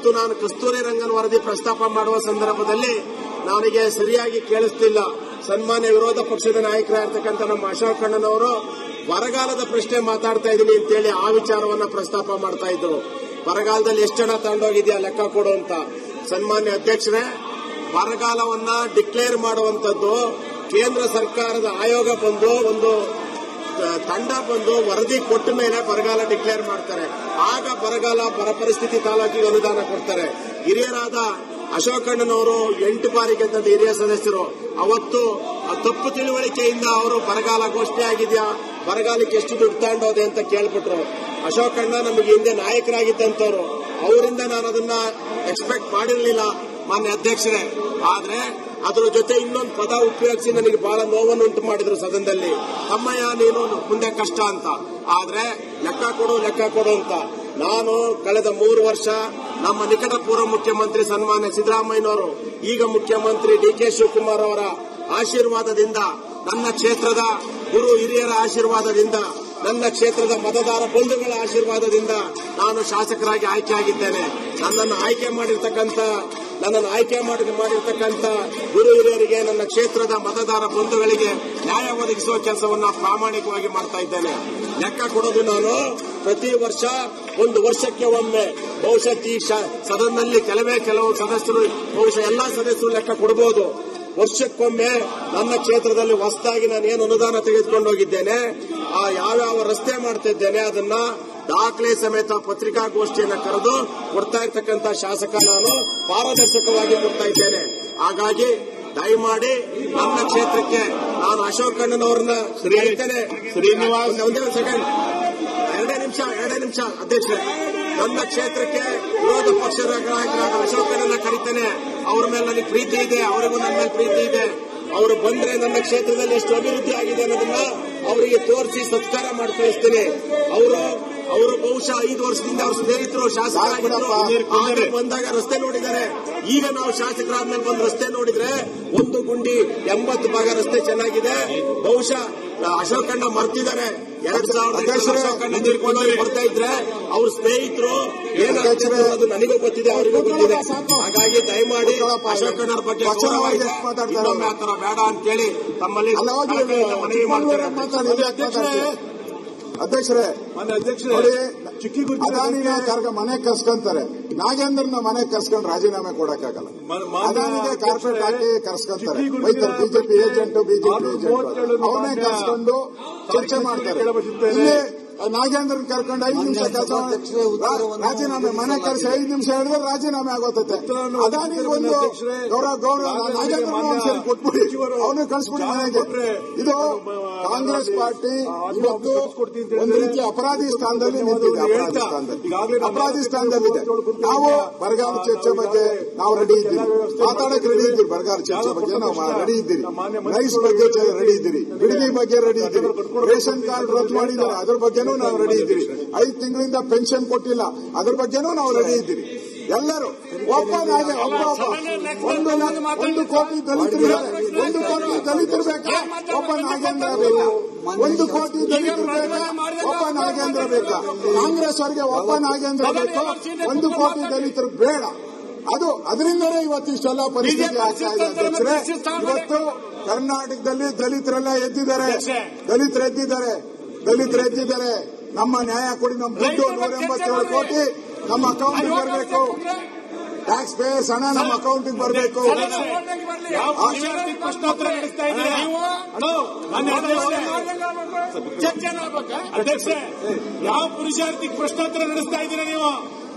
ಅವತ್ತು ನಾನು ಕಸ್ತೂರಿ ರಂಗನ್ ವರದಿ ಪ್ರಸ್ತಾಪ ಮಾಡುವ ಸಂದರ್ಭದಲ್ಲಿ ನನಗೆ ಸರಿಯಾಗಿ ಕೇಳಿಸ್ತಿಲ್ಲ. ಸನ್ಮಾನ್ಯ ವಿರೋಧ ಪಕ್ಷದ ನಾಯಕರಾಗಿರ್ತಕ್ಕಂಥ ನಮ್ಮ ಅಶೋಕ್ ಅಣ್ಣನವರು ಬರಗಾಲದ ಪ್ರಶ್ನೆ ಮಾತಾಡ್ತಾ ಇದ್ದೀನಿ ಅಂತೇಳಿ ಆ ವಿಚಾರವನ್ನ ಪ್ರಸ್ತಾಪ ಮಾಡ್ತಾ ಇದ್ರು. ಬರಗಾಲದಲ್ಲಿ ಎಷ್ಟು ಜನ ತಗೊಂಡೋಗಿದ್ಯಾ ಲೆಕ್ಕ ಕೊಡು ಅಂತ. ಸನ್ಮಾನ್ಯ ಅಧ್ಯಕ್ಷರೇ, ಬರಗಾಲವನ್ನ ಡಿಕ್ಲೇರ್ ಮಾಡುವಂತದ್ದು ಕೇಂದ್ರ ಸರ್ಕಾರದ ಆಯೋಗ ಬಂದು ಒಂದು ತಂಡ ಬಂದು ವರದಿ ಕೊಟ್ಟ ಮೇಲೆ ಬರಗಾಲ ಡಿಕ್ಲೇರ್ ಮಾಡ್ತಾರೆ. ಆಗ ಬರ ಪರಿಸ್ಥಿತಿ ತಾಲೂಕಿಗೆ ಅನುದಾನ ಕೊಡ್ತಾರೆ. ಹಿರಿಯರಾದ ಅಶೋಕ್ ಅಣ್ಣನವರು 8 ಬಾರಿ ಗೆದ್ದಂತ ಹಿರಿಯ ಸದಸ್ಯರು ಅವತ್ತು ತಪ್ಪು ತಿಳುವಳಿಕೆಯಿಂದ ಅವರು ಬರಗಾಲ ಘೋಷಣೆ ಆಗಿದೆಯಾ, ಬರಗಾಲಕ್ಕೆ ಎಷ್ಟು ದುಡ್ಡು ತಗೊಂಡೋದೆ ಅಂತ ಕೇಳ್ಬಿಟ್ರು. ಅಶೋಕ್ ಅಣ್ಣ ನಮಗೆ ಹಿಂದೆ ನಾಯಕರಾಗಿದ್ದಂತವ್ರು, ಅವರಿಂದ ನಾನು ಅದನ್ನ ಎಕ್ಸ್ಪೆಕ್ಟ್ ಮಾಡಿರಲಿಲ್ಲ ಮಾನ್ಯ ಅಧ್ಯಕ್ಷರೇ. ಆದ್ರೆ ಅದರ ಜೊತೆ ಇನ್ನೊಂದು ಪದ ಉಪಯೋಗಿಸಿ ನನಗೆ ಬಹಳ ನೋವನ್ನು ಉಂಟು ಮಾಡಿದ್ರು ಸದನದಲ್ಲಿ. ತಮ್ಮಯ್ಯ ನೀನು ಮುಂದೆ ಕಷ್ಟ ಅಂತ. ಆದ್ರೆ ಲೆಕ್ಕ ಕೊಡು ಅಂತ. ನಾನು ಕಳೆದ 3 ವರ್ಷ ನಮ್ಮ ನಿಕಟ ಪೂರ್ವ ಮುಖ್ಯಮಂತ್ರಿ ಸನ್ಮಾನ್ಯ ಸಿದ್ದರಾಮಯ್ಯನವರು, ಈಗ ಮುಖ್ಯಮಂತ್ರಿ ಡಿ.ಕೆ. ಶಿವಕುಮಾರ್ ಅವರ ಆಶೀರ್ವಾದದಿಂದ, ನನ್ನ ಕ್ಷೇತ್ರದ ಗುರು ಹಿರಿಯರ ಆಶೀರ್ವಾದದಿಂದ, ನನ್ನ ಕ್ಷೇತ್ರದ ಮತದಾರ ಬಂಧುಗಳ ಆಶೀರ್ವಾದದಿಂದ ನಾನು ಶಾಸಕರಾಗಿ ಆಯ್ಕೆಯಾಗಿದ್ದೇನೆ. ನನ್ನನ್ನು ಆಯ್ಕೆ ಮಾಡಿರ್ತಕ್ಕಂಥ ಗುರು ಹಿರಿಯರಿಗೆ, ನನ್ನ ಕ್ಷೇತ್ರದ ಮತದಾರ ಬಂಧುಗಳಿಗೆ ನ್ಯಾಯ ಒದಗಿಸುವ ಕೆಲಸವನ್ನ ಪ್ರಾಮಾಣಿಕವಾಗಿ ಮಾಡ್ತಾ ಇದ್ದೇನೆ. ಲೆಕ್ಕ ಕೊಡೋದು ನಾನು ಪ್ರತಿ ವರ್ಷ 1 ವರ್ಷಕ್ಕೆ ಒಮ್ಮೆ, ಬಹುಶಃ ಈ ಸದನದಲ್ಲಿ ಕೆಲವು ಸದಸ್ಯರು, ಬಹುಶಃ ಎಲ್ಲಾ ಸದಸ್ಯರು ಲೆಕ್ಕ ಕೊಡಬಹುದು. ವರ್ಷಕ್ಕೊಮ್ಮೆ ನನ್ನ ಕ್ಷೇತ್ರದಲ್ಲಿ ಹೊಸದಾಗಿ ನಾನು ಏನು ಅನುದಾನ ತೆಗೆದುಕೊಂಡು ಹೋಗಿದ್ದೇನೆ, ಯಾವ್ಯಾವ ರಸ್ತೆ ಮಾಡ್ತಿದ್ದೇನೆ, ಅದನ್ನ ದಾಖಲೆ ಸಮೇತ ಪತ್ರಿಕಾಗೋಷ್ಠಿಯನ್ನು ಕರೆದು ಕೊಡ್ತಾ ಇರ್ತಕ್ಕಂಥ ಶಾಸಕ ನಾನು, ಪಾರದರ್ಶಕವಾಗಿ ಕೊಡ್ತಾ ಇದ್ದೇನೆ. ಹಾಗಾಗಿ ದಯಮಾಡಿ ನನ್ನ ಕ್ಷೇತ್ರಕ್ಕೆ ನಾನು ಅಶೋಕ್ ಅಣ್ಣನವ್ರನ್ನ ಹೇಳ್ತೇನೆ. ಒಂದೇ ಒಂದು ಸೆಕೆಂಡ್, ಎರಡೇ ನಿಮಿಷ ಅಧ್ಯಕ್ಷರೇ. ನನ್ನ ಕ್ಷೇತ್ರಕ್ಕೆ ವಿರೋಧ ಪಕ್ಷದ ನಾಯಕರಾದ ಅಶೋಕ್ ಅಣ್ಣನ ಕರೀತೇನೆ. ಅವ್ರ ಮೇಲೆ ನನಗೆ ಪ್ರೀತಿ ಇದೆ, ಅವರಿಗೂ ನನ್ನ ಮೇಲೆ ಪ್ರೀತಿ ಇದೆ. ಅವರು ಬಂದ್ರೆ ನನ್ನ ಕ್ಷೇತ್ರದಲ್ಲಿ ಎಷ್ಟು ಅಭಿವೃದ್ಧಿ ಆಗಿದೆ ಅನ್ನೋದನ್ನ ಅವರಿಗೆ ತೋರಿಸಿ ಸತ್ಕಾರ ಮಾಡಿ ಕಳಿಸ್ತೀನಿ. ಅವರು ಬಹುಶಃ 5 ವರ್ಷದಿಂದ ಅವ್ರ ಸ್ನೇಹಿತರು ಶಾಸಕರಾಗಿದ್ರು, ಬಂದಾಗ ರಸ್ತೆ ನೋಡಿದ್ದಾರೆ. ಈಗ ನಾವು ಶಾಸಕರಾದ್ಮೇಲೆ ಬಂದು ರಸ್ತೆ ನೋಡಿದ್ರೆ 1 ಗುಂಡಿ 80 ಭಾಗ ರಸ್ತೆ ಚೆನ್ನಾಗಿದೆ. ಬಹುಶಃ ಅಶೋಕ್ ಅಣ್ಣ ಮರ್ತಿದ್ದಾರೆ. 2000 ನೀರ್ಕೊಂಡು ಬರ್ತಾ ಇದ್ರೆ ಅವ್ರ ಸ್ನೇಹಿತರು ಏನಾಗ್ತಿರೋದು ನನಗೂ ಗೊತ್ತಿದೆ, ಅವರಿಗೂ ಗೊತ್ತಿದೆ. ಹಾಗಾಗಿ ದಯಮಾಡಿ ಅಶೋಕ್ ಅಣ್ಣರ ಬಗ್ಗೆ ಇನ್ನೊಮ್ಮೆ ಆ ತರ ಬೇಡ ಅಂತೇಳಿ ತಮ್ಮಲ್ಲಿ ಮನವಿ ಮಾಡ್ತಾರೆ. ಅಧ್ಯಕ್ಷರೇ ನೋಡಿ, ಅದಾನಿನ ಮನೆ ಕರ್ಸ್ಕೊಂತಾರೆ, ನಾಗೇಂದ್ರನ ಮನೆ ಕರ್ಸ್ಕೊಂಡು ರಾಜೀನಾಮೆ ಕೊಡಕ್ಕಾಗಲ್ಲ. ಅದಾನಿಗೆ ಕಾರ್ಪೊರೇಟ್ ಹಾಕಿ ಕರ್ಸ್ಕೊಂತಾರೆ, ಬಿಜೆಪಿ ಏಜೆಂಟ್ ಅವನೇ ಕರ್ಸ್ಕೊಂಡು ಚರ್ಚೆ ಮಾಡ್ತಾರೆ. ಇಲ್ಲಿ ನಾಗೇಂದ್ರನ್ ಕರ್ಕೊಂಡು 5 ನಿಮಿಷ ರಾಜೀನಾಮೆ, ಮನೆ ಕರ್ಸಿ 5 ನಿಮಿಷ ಹೇಳಿದ್ರೆ ರಾಜೀನಾಮೆ ಆಗೋತೈತೆ. ಅದಾನಿಗೆ ಒಂದು ಗೌರವ ನಾಗೇಂದ್ರ ಒಂದ್ಸರಿ ಕೊಟ್ಬಿಡಿ, ಅವನು ಕಳಿಸ್ಬಿಡಿ ಮನೆಗೆ. ಇದು ಕಾಂಗ್ರೆಸ್ ಪಾರ್ಟಿ ಇವತ್ತು ಒಂದು ರೀತಿ ಅಪರಾಧಿ ಸ್ಥಾನದಲ್ಲಿ ನಿಂತಿದೆ. ಅಪರಾಧಿ ಸ್ಥಾನದಲ್ಲಿದೆ. ನಾವು ಬರಗಾಲ ಚರ್ಚೆ ಬಗ್ಗೆ ನಾವು ರೆಡಿ ಇದ್ದೀವಿ, ಮಾತಾಡಕ್ಕೆ ರೆಡಿ ಇದ್ದೀವಿ. ಬರಗಾಲ ಚರ್ಚೆ ಬಗ್ಗೆ ನಾವು ರೆಡಿ ಇದ್ದೀರಿ, ರೈಸ್ ಬಗ್ಗೆ ರೆಡಿ ಇದ್ದೀರಿ, ಬಿಡದಿ ಬಗ್ಗೆ ರೆಡಿ ಇದ್ದೀರಿ, ರೇಷನ್ ಕಾರ್ಡ್ ರದ್ದು ಮಾಡಿದ್ದಾರೆ ಅದ್ರ ಬಗ್ಗೆನೂ ನಾವು ರೆಡಿ ಇದ್ದೀರಿ, 5 ತಿಂಗಳಿಂದ ಪೆನ್ಷನ್ ಕೊಟ್ಟಿಲ್ಲ ಅದ್ರ ಬಗ್ಗೆನೂ ನಾವು ರೆಡಿ ಇದ್ದೀರಿ. ಎಲ್ಲರೂ ಒಬ್ಬ 1 ಕೋಟಿ ದಲಿತರಿದ್ದಾರೆ, 1 ಕೋಟಿ ದಲಿತರು ಬೇಕಾ, ಒಬ್ಬ ನಾಗೇಂದ್ರ ಬೇಕಾ? 1 ಕೋಟಿ ದಲಿತರು ಬೇಕಾ, ಒಬ್ಬ ನಾಗೇಂದ್ರ ಬೇಕಾ? ಕಾಂಗ್ರೆಸ್ ಅವರಿಗೆ ಒಬ್ಬ ನಾಗೇಂದ್ರ ಬೇಕು, 1 ಕೋಟಿ ದಲಿತರು ಬೇಡ. ಅದರಿಂದಲೇ ಇವತ್ತು ಇಷ್ಟೆಲ್ಲ ಪರಿಸ್ಥಿತಿ ಆಗ್ತಾ ಇದೆ ಅಧ್ಯಕ್ಷರೇ. ಇವತ್ತು ಕರ್ನಾಟಕದಲ್ಲಿ ದಲಿತರೆಲ್ಲ ಎದ್ದಿದ್ದಾರೆ. ನಮ್ಮ ನ್ಯಾಯ ಕೊಡಿ, ನಮ್ಮ ದುಡ್ಡು 187 ಕೋಟಿ ನಮ್ಮ ಅಕೌಂಟಿಗೆ ಬರಬೇಕು. ಟ್ಯಾಕ್ಸ್ ಪೇಯರ್ಸ್ ಹಣ ನಮ್ಮ ಅಕೌಂಟಿಗೆ ಬರಬೇಕು. ಅಧ್ಯಕ್ಷ, ಯಾವ ಪುರುಷಾರ್ಥಿಗೆ ಪ್ರಶ್ನೋತ್ತರ ನಡೆಸ್ತಾ ಇದ್ದೀರಾ ನೀವು?